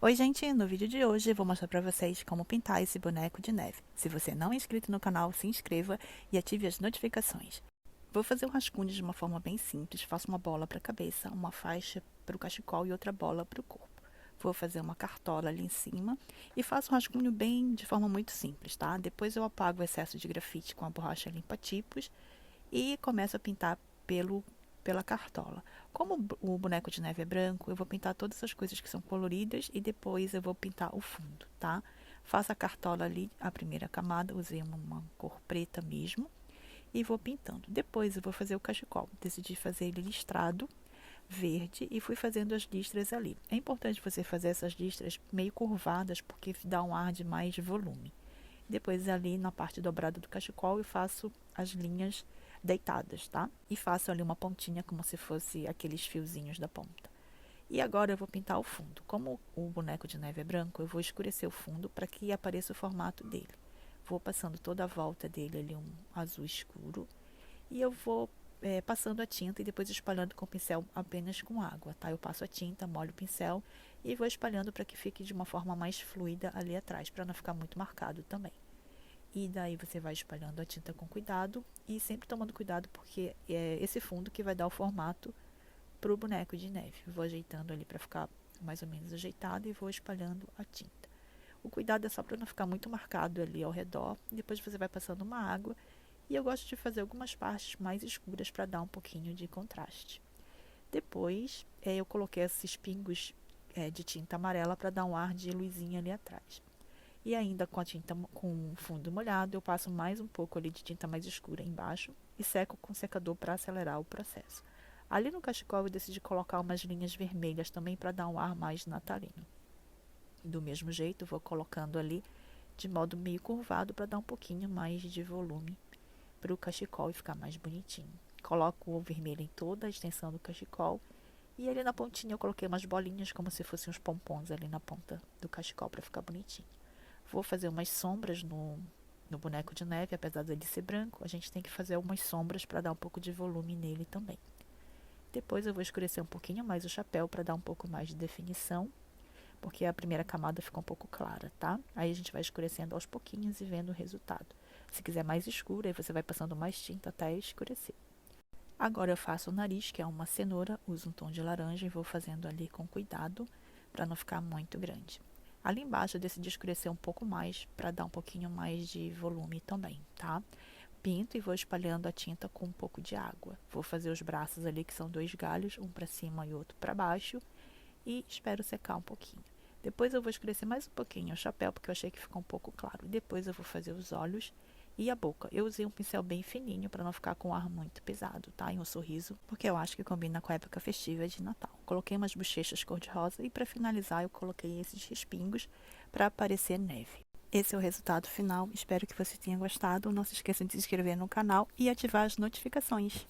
Oi gente, no vídeo de hoje eu vou mostrar pra vocês como pintar esse boneco de neve. Se você não é inscrito no canal, se inscreva e ative as notificações. Vou fazer o rascunho de uma forma bem simples, faço uma bola para a cabeça, uma faixa para o cachecol e outra bola para o corpo. Vou fazer uma cartola ali em cima e faço um rascunho bem de forma muito simples, tá? Depois eu apago o excesso de grafite com a borracha limpa-tipos e começo a pintar pela cartola. Como o boneco de neve é branco, eu vou pintar todas as coisas que são coloridas e depois eu vou pintar o fundo, tá? Faço a cartola ali, a primeira camada, usei uma cor preta mesmo e vou pintando. Depois eu vou fazer o cachecol. Decidi fazer ele listrado, verde, e fui fazendo as listras ali. É importante você fazer essas listras meio curvadas, porque dá um ar de mais volume. Depois ali na parte dobrada do cachecol eu faço as linhas deitadas, tá? E faço ali uma pontinha como se fosse aqueles fiozinhos da ponta. E agora eu vou pintar o fundo. Como o boneco de neve é branco, eu vou escurecer o fundo para que apareça o formato dele. Vou passando toda a volta dele ali um azul escuro. E eu vou passando a tinta e depois espalhando com o pincel apenas com água, tá? Eu passo a tinta, molho o pincel e vou espalhando para que fique de uma forma mais fluida ali atrás, para não ficar muito marcado também. E daí você vai espalhando a tinta com cuidado e sempre tomando cuidado porque é esse fundo que vai dar o formato para o boneco de neve. Vou ajeitando ali para ficar mais ou menos ajeitado e vou espalhando a tinta. O cuidado é só para não ficar muito marcado ali ao redor. Depois você vai passando uma água e eu gosto de fazer algumas partes mais escuras para dar um pouquinho de contraste. Depois eu coloquei esses pingos de tinta amarela para dar um ar de luzinha ali atrás. E ainda com a tinta com o fundo molhado, eu passo mais um pouco ali de tinta mais escura embaixo e seco com secador para acelerar o processo. Ali no cachecol eu decidi colocar umas linhas vermelhas também para dar um ar mais natalino. Do mesmo jeito, vou colocando ali de modo meio curvado para dar um pouquinho mais de volume para o cachecol e ficar mais bonitinho. Coloco o vermelho em toda a extensão do cachecol e ali na pontinha eu coloquei umas bolinhas como se fossem uns pompons ali na ponta do cachecol para ficar bonitinho. Vou fazer umas sombras no boneco de neve, apesar dele ser branco, a gente tem que fazer algumas sombras para dar um pouco de volume nele também. Depois eu vou escurecer um pouquinho mais o chapéu para dar um pouco mais de definição, porque a primeira camada ficou um pouco clara, tá? Aí a gente vai escurecendo aos pouquinhos e vendo o resultado. Se quiser mais escuro, aí você vai passando mais tinta até escurecer. Agora eu faço o nariz, que é uma cenoura, uso um tom de laranja e vou fazendo ali com cuidado para não ficar muito grande. Ali embaixo eu decidi escurecer um pouco mais para dar um pouquinho mais de volume também, tá? Pinto e vou espalhando a tinta com um pouco de água. Vou fazer os braços ali, que são 2 galhos, um para cima e outro para baixo, e espero secar um pouquinho. Depois eu vou escurecer mais um pouquinho o chapéu, porque eu achei que ficou um pouco claro. Depois eu vou fazer os olhos e a boca. Eu usei um pincel bem fininho para não ficar com um ar muito pesado, tá? E um sorriso, porque eu acho que combina com a época festiva de Natal. Coloquei umas bochechas cor-de-rosa e para finalizar eu coloquei esses respingos para parecer neve. Esse é o resultado final. Espero que você tenha gostado. Não se esqueça de se inscrever no canal e ativar as notificações.